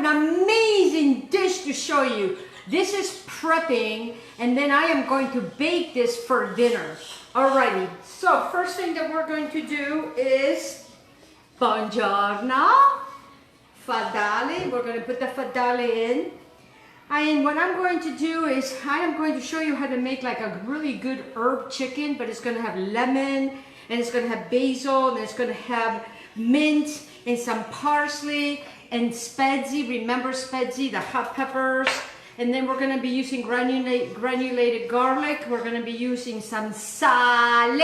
an amazing dish to show you. This is prepping, and then I am going to bake this for dinner. Alrighty, so first thing that we're going to do is buongiorno, fadale. We're going to put the fadale in. And what I'm going to do is I am going to show you how to make like a really good herb chicken, but it's going to have lemon, and it's going to have basil, and it's going to have mint and some parsley and spezzi. Remember spezzi, the hot peppers. And then we're going to be using granulated garlic. We're going to be using some salt.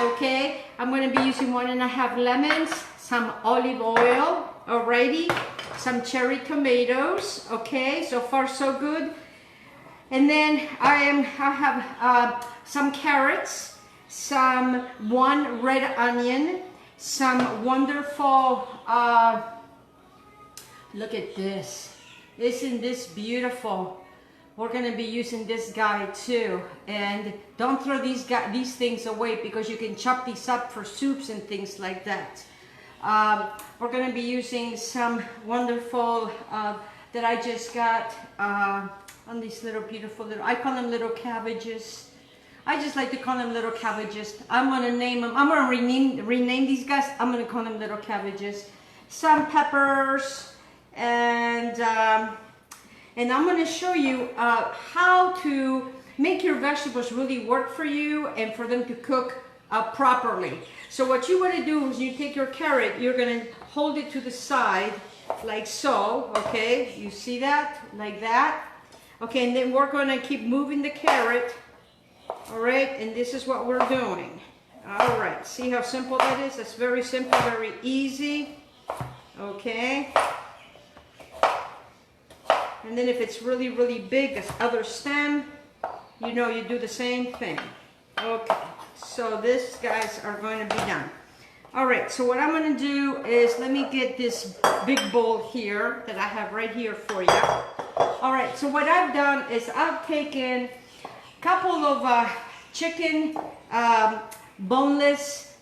Okay, I'm going to be using 1.5 lemons, some olive oil, alrighty, some cherry tomatoes. Okay, so far so good. And then I have some carrots, one red onion, some wonderful, look at this. Isn't this beautiful? We're going to be using this guy too. And don't throw these things away, because you can chop these up for soups and things like that. We're going to be using some wonderful, that I just got on these little beautiful little, I call them little cabbages. I just like to call them little cabbages. I'm going to name them, I'm going to rename these guys. I'm going to call them little cabbages. Some peppers, and I'm going to show you how to make your vegetables really work for you and for them to cook properly. So what you want to do is you take your carrot, you're going to hold it to the side like so, okay? You see that? Like that. Okay, and then we're going to keep moving the carrot, all right? And this is what we're doing. All right, see how simple that is? That's very simple, very easy, okay? And then if it's really, really big, this other stem, you know, you do the same thing. Okay, so these guys are going to be done. All right, so what I'm going to do is, let me get this big bowl here that I have right here for you. All right, so what I've done is I've taken a couple of chicken boneless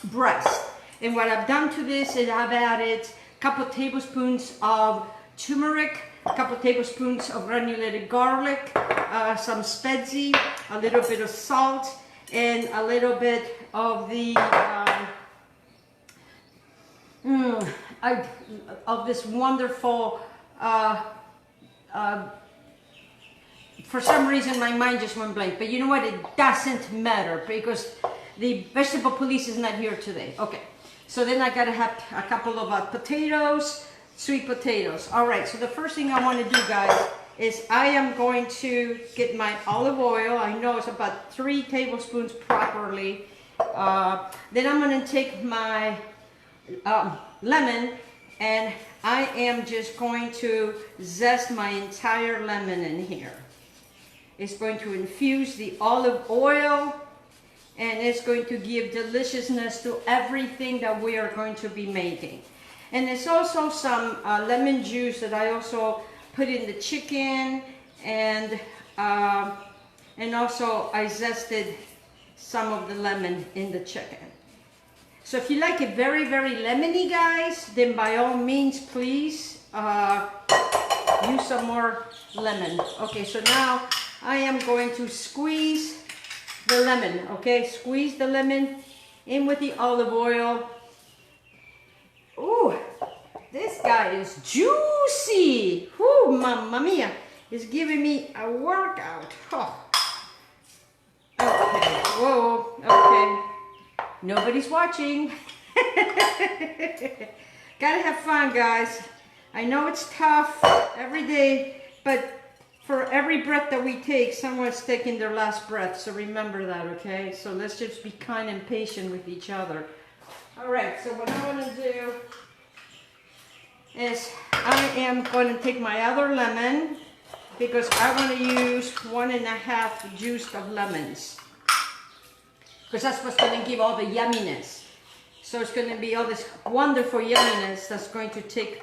breast. And what I've done to this is I've added a couple tablespoons of turmeric, a couple tablespoons of granulated garlic, some spezzi, a little bit of salt, and a little bit of the of this wonderful. For some reason, my mind just went blank. But you know what? It doesn't matter, because the vegetable police is not here today. Okay, so then I gotta have a couple of potatoes. Sweet potatoes. All right, so the first thing I want to do, guys, is I am going to get my olive oil. I know it's about 3 tablespoons properly. Then I'm going to take my lemon, and I am just going to zest my entire lemon in here. It's going to infuse the olive oil, and it's going to give deliciousness to everything that we are going to be making. And there's also some lemon juice that I also put in the chicken, and also I zested some of the lemon in the chicken. So if you like it very, very lemony, guys, then by all means, please use some more lemon. Okay, so now I am going to squeeze the lemon, okay? Squeeze the lemon in with the olive oil. Ooh, this guy is juicy. Ooh, mamma mia. It's giving me a workout. Oh. Okay, whoa, okay. Nobody's watching. Gotta have fun, guys. I know it's tough every day, but for every breath that we take, someone's taking their last breath. So remember that, okay? So let's just be kind and patient with each other. All right, so what I want to do is I am going to take my other lemon, because I want to use 1.5 juice of lemons, because that's what's going to give all the yumminess. So it's going to be all this wonderful yumminess that's going to take,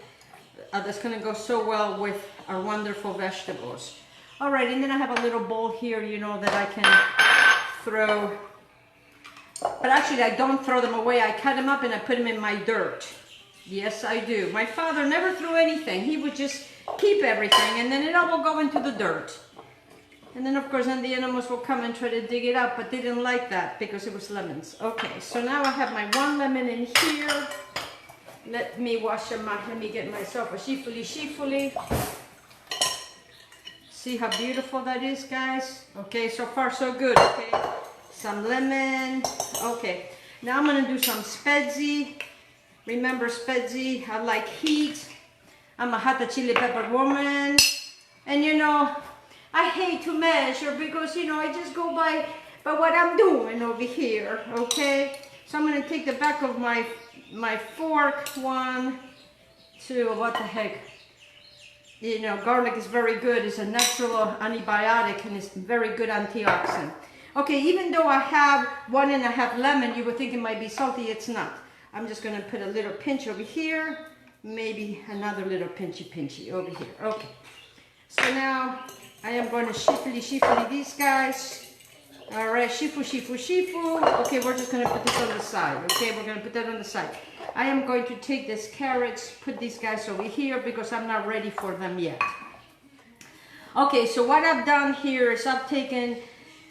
that's going to go so well with our wonderful vegetables. All right, and then I have a little bowl here, you know, that I can throw. But actually, I don't throw them away. I cut them up and I put them in my dirt. Yes, I do. My father never threw anything. He would just keep everything, and then it all will go into the dirt. And then, of course, then the animals will come and try to dig it up, but they didn't like that because it was lemons. Okay, so now I have my 1 lemon in here. Let me wash them out. Let me get myself a shifuli. See how beautiful that is, guys? Okay, so far so good, okay? Some lemon. Okay, now I'm gonna do some spezzi. Remember spezzi, I like heat. I'm a hot chili pepper woman. And you know, I hate to measure because, you know, I just go by what I'm doing over here, okay? So I'm gonna take the back of my fork. 1, 2, what the heck? You know, garlic is very good. It's a natural antibiotic and it's very good antioxidant. Okay, even though I have 1.5 lemon, you would think it might be salty. It's not. I'm just gonna put a little pinch over here, maybe another little pinchy over here. Okay, so now I am going to shifuli these guys. All right, shifu. Okay, we're just gonna put this on the side. Okay, we're gonna put that on the side. I am going to take these carrots, put these guys over here because I'm not ready for them yet. Okay, so what I've done here is I've taken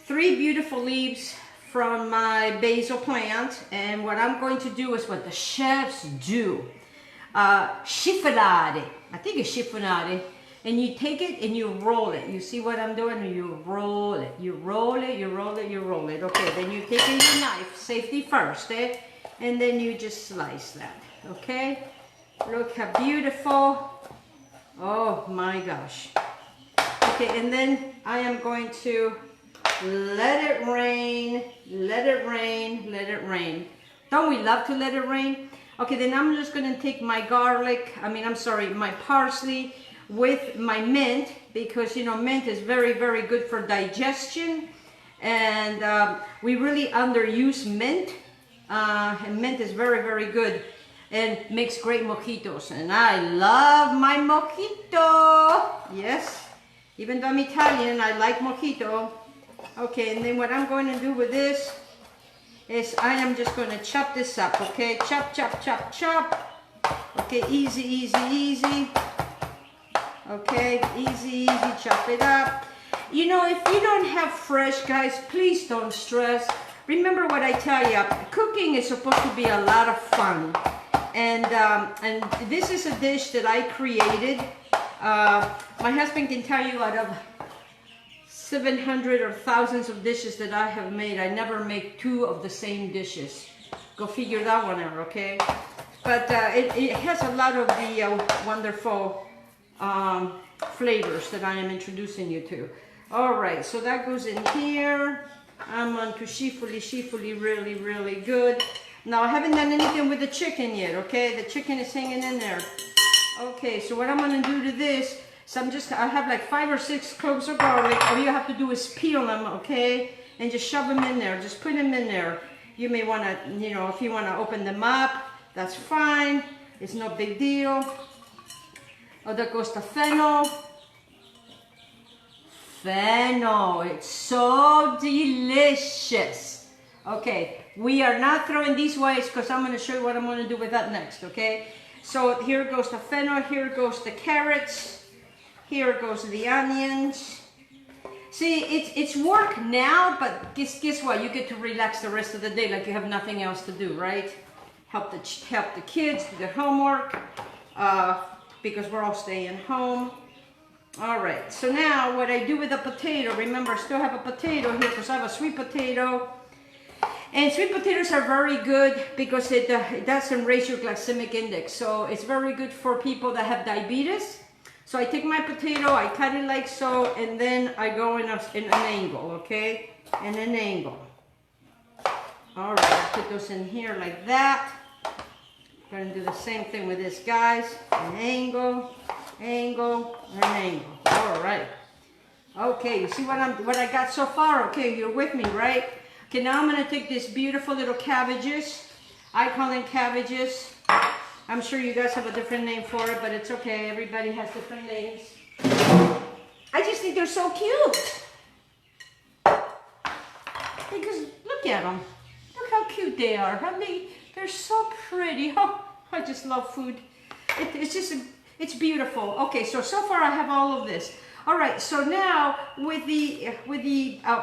3 beautiful leaves from my basil plant, and what I'm going to do is what the chefs do. Chiffonade. I think it's chiffonade. And you take it and you roll it. You see what I'm doing? You roll it. You roll it. Okay, then you take your knife, safety first, eh? And then you just slice that, okay? Look how beautiful. Oh my gosh. Okay, and then I am going to let it rain. Don't we love to let it rain? Okay, then I'm just gonna take my my parsley with my mint, because you know mint is very, very good for digestion, and we really underuse mint, and mint is very, very good and makes great mojitos, and I love my mojito. Yes, even though I'm Italian, I like mojito. Okay, and then what I'm going to do with this is I am just going to chop this up, okay? Chop. Okay, easy. Okay, easy, chop it up. You know, if you don't have fresh, guys, please don't stress. Remember what I tell you, cooking is supposed to be a lot of fun. And this is a dish that I created. My husband can tell you out of 700 or thousands of dishes that I have made, I never make 2 of the same dishes. Go figure that one out, okay? But it has a lot of the wonderful flavors that I am introducing you to. All right, so that goes in here. I'm on to shifuli, really, really good. Now I haven't done anything with the chicken yet, okay? The chicken is hanging in there. Okay, so what I'm gonna do to this, so I have like 5 or 6 cloves of garlic. All you have to do is peel them, okay? And just shove them in there, just put them in there. You may wanna, you know, if you wanna open them up, that's fine. It's no big deal. Oh, there goes the fennel. Fennel, it's so delicious. Okay, we are not throwing these ways because I'm going to show you what I'm going to do with that next, okay? So here goes the fennel, here goes the carrots, here goes the onions. See, it's work now, but guess what? You get to relax the rest of the day like you have nothing else to do, right? Help the kids do their homework, because we're all staying home. All right, so now what I do with the potato, remember I still have a potato here because I have a sweet potato. And sweet potatoes are very good because it doesn't raise your glycemic index. So it's very good for people that have diabetes. So I take my potato, I cut it like so, and then I go in an angle, okay? In an angle. All right, I put those in here like that. I'm going to do the same thing with this, guys. An angle, angle, an angle. All right. Okay, you see what I got so far? Okay, you're with me, right? Okay, now I'm going to take these beautiful little cabbages. I call them cabbages. I'm sure you guys have a different name for it, but it's okay. Everybody has different names. I just think they're so cute. Because look at them. Look how cute they are. They're so pretty. Oh, I just love food. It's beautiful. Okay, so far I have all of this. All right, so now with the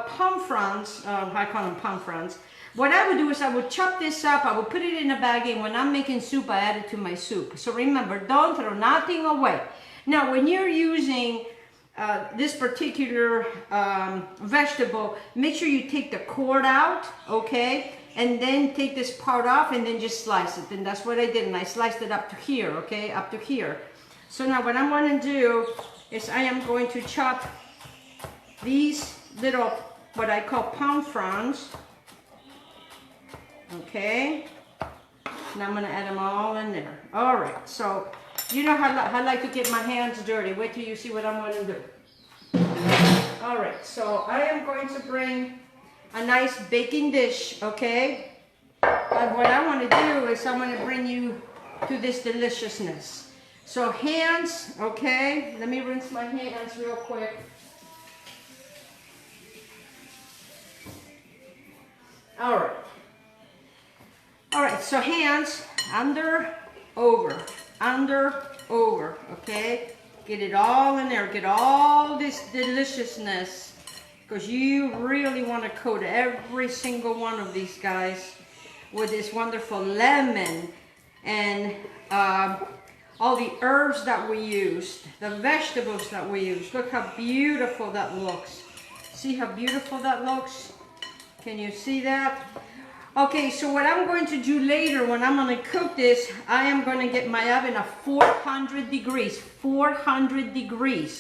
palm fronds, I call them palm fronds. What I would do is I would chop this up, I would put it in a bag, and when I'm making soup, I add it to my soup. So remember, don't throw nothing away. Now, when you're using this particular vegetable, make sure you take the cord out, okay? And then take this part off and then just slice it. And that's what I did, and I sliced it up to here, okay? Up to here. So now what I want to do is I am going to chop these little, what I call palm fronds, okay? And I'm going to add them all in there. All right, so you know how I like to get my hands dirty. Wait till you see what I'm going to do. All right, so I am going to bring a nice baking dish, okay? But what I want to do is I want to bring you to this deliciousness. So hands, okay? Let me rinse my hands real quick. All right. All right, so hands, under, over, okay? Get it all in there, get all this deliciousness, because you really want to coat every single one of these guys with this wonderful lemon and all the herbs that we used, the vegetables that we used. Look how beautiful that looks. See how beautiful that looks? Can you see that? Okay, so what I'm going to do later when I'm going to cook this, I am going to get my oven at 400 degrees,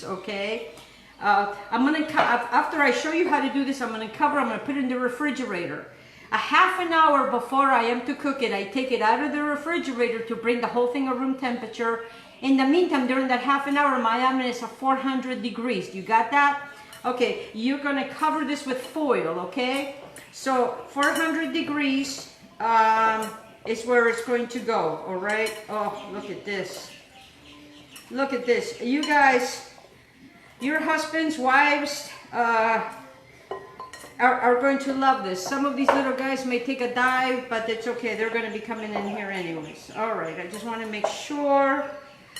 okay? I'm going to, after I show you how to do this, I'm going to put it in the refrigerator. A half an hour before I am to cook it, I take it out of the refrigerator to bring the whole thing at room temperature. In the meantime, during that half an hour, my oven is at 400 degrees. You got that? Okay, you're going to cover this with foil, okay? So 400 degrees is where it's going to go, all right? Oh, look at this. Look at this. You guys, your husbands, wives are going to love this. Some of these little guys may take a dive, but it's okay. They're going to be coming in here anyways. All right, I just want to make sure.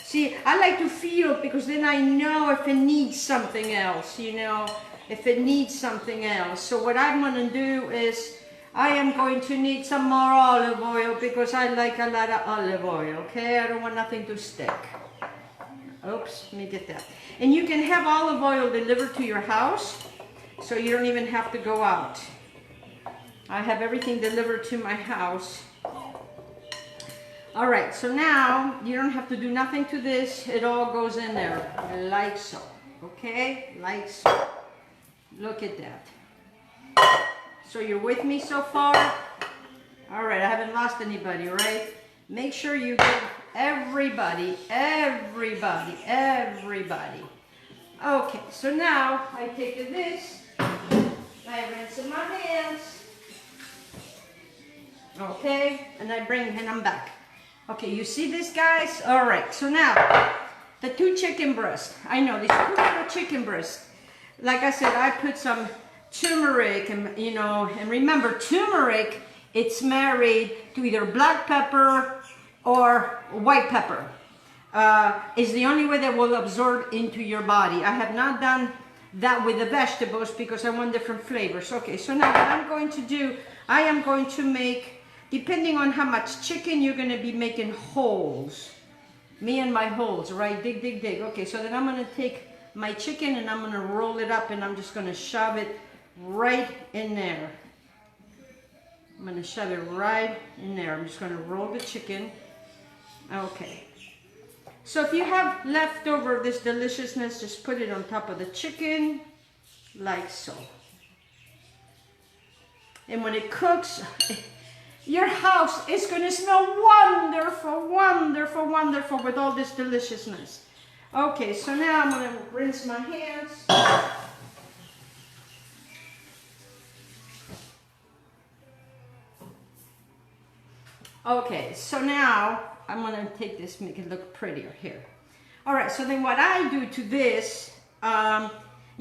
See, I like to feel because then I know if it needs something else, you know, if it needs something else. So what I'm going to do is I am going to need some more olive oil because I like a lot of olive oil, okay? I don't want nothing to stick. Oops, let me get that. And you can have olive oil delivered to your house, so you don't even have to go out. I have everything delivered to my house. All right, so now you don't have to do nothing to this. It all goes in there like so, okay? Like so. Look at that. So you're with me so far? All right, I haven't lost anybody, right? Make sure you give everybody. Okay, so now I take this, I rinse my hands, okay, and I'm back. Okay, you see this, guys? All right, so now the 2 chicken breasts. I know these 2 little chicken breasts. Like I said, I put some turmeric, and you know, and remember, turmeric, it's married to either black pepper or white pepper. Is the only way that will absorb into your body. I have not done that with the vegetables because I want different flavors. Okay, so now what I'm going to do, I am going to make, depending on how much chicken you're going to be making holes. Me and my holes, right? Dig, dig, dig. Okay, so then I'm going to take my chicken and I'm going to roll it up and I'm just going to shove it right in there. I'm going to shove it right in there. I'm just going to roll the chicken. Okay. So if you have leftover this deliciousness, just put it on top of the chicken, like so. And when it cooks, your house is going to smell wonderful, wonderful, wonderful with all this deliciousness. Okay, so now I'm going to rinse my hands. Okay, so now I'm going to take this, make it look prettier here. All right, so then what I do to this,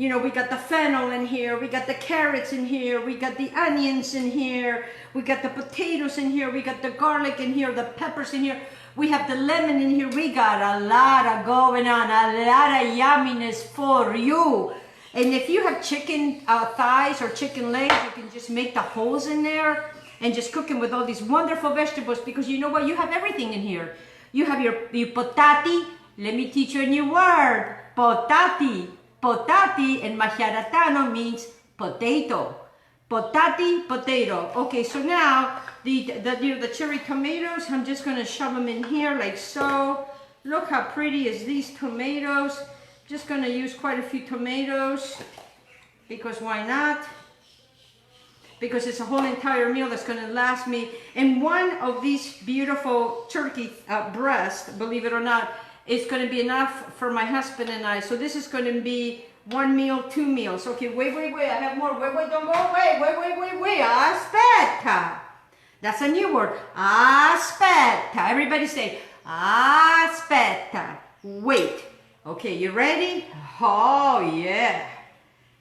You know, we got the fennel in here, we got the carrots in here, we got the onions in here, we got the potatoes in here, we got the garlic in here, the peppers in here, we have the lemon in here. We got a lot of going on, a lot of yumminess for you. And if you have chicken thighs or chicken legs, you can just make the holes in there and just cook them with all these wonderful vegetables, because you know what? You have everything in here. You have your potati. Let me teach you a new word. Potati. Potati in Majaratano means potato. Potati, potato. Okay, so now the cherry tomatoes, I'm just going to shove them in here like so. Look how pretty is these tomatoes. Just going to use quite a few tomatoes, because why not? Because it's a whole entire meal that's going to last me. And one of these beautiful turkey breasts, believe it or not, is going to be enough for my husband and I. So this is going to be 1 meal, 2 meals. Okay, wait, I have more. Wait, don't go away. Wait. Aspetta. That's a new word. Aspetta. Everybody say, aspetta. Wait. Okay, you ready? Oh, yeah.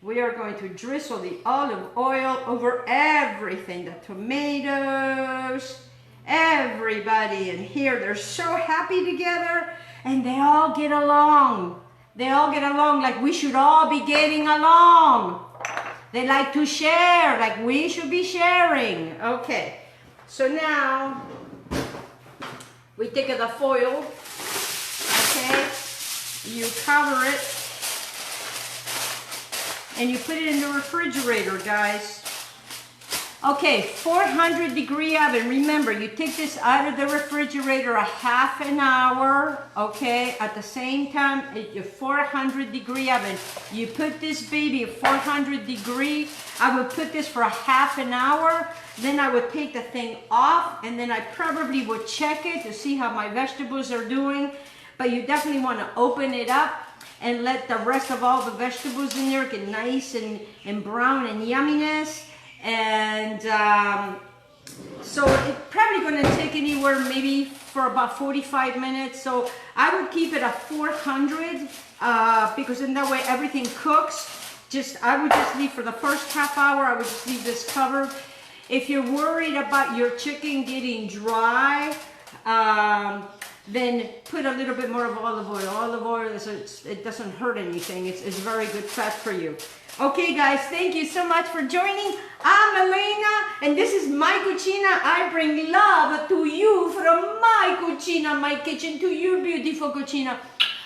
We are going to drizzle the olive oil over everything. The tomatoes. Everybody in here, they're so happy together. And they all get along. They all get along like we should all be getting along. They like to share like we should be sharing. Okay, so now we take the foil, okay, you cover it, and you put it in the refrigerator, guys. Okay, 400 degree oven. Remember, you take this out of the refrigerator a half an hour, okay? At the same time, at your 400 degree oven, you put this baby at 400 degree. I would put this for a half an hour. Then I would take the thing off, and then I probably would check it to see how my vegetables are doing. But you definitely want to open it up and let the rest of all the vegetables in there get nice and brown and yumminess. And so it's probably going to take anywhere maybe for about 45 minutes. So I would keep it at 400 because in that way everything cooks. I would just leave for the first half hour. I would just leave this covered. If you're worried about your chicken getting dry, then put a little bit more of olive oil. Olive oil, it doesn't hurt anything. It's very good fat for you. Okay, guys, thank you so much for joining. I'm Elena, and this is my Cucina. I bring love to you from my Cucina, my kitchen, to your beautiful Cucina.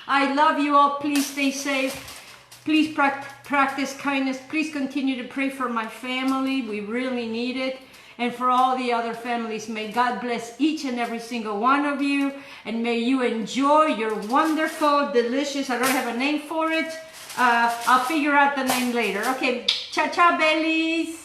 I love you all. Please stay safe. Please practice kindness. Please continue to pray for my family. We really need it. And for all the other families, may God bless each and every single one of you. And may you enjoy your wonderful, delicious, I don't have a name for it. I'll figure out the name later. Okay, ciao, ciao, bellies.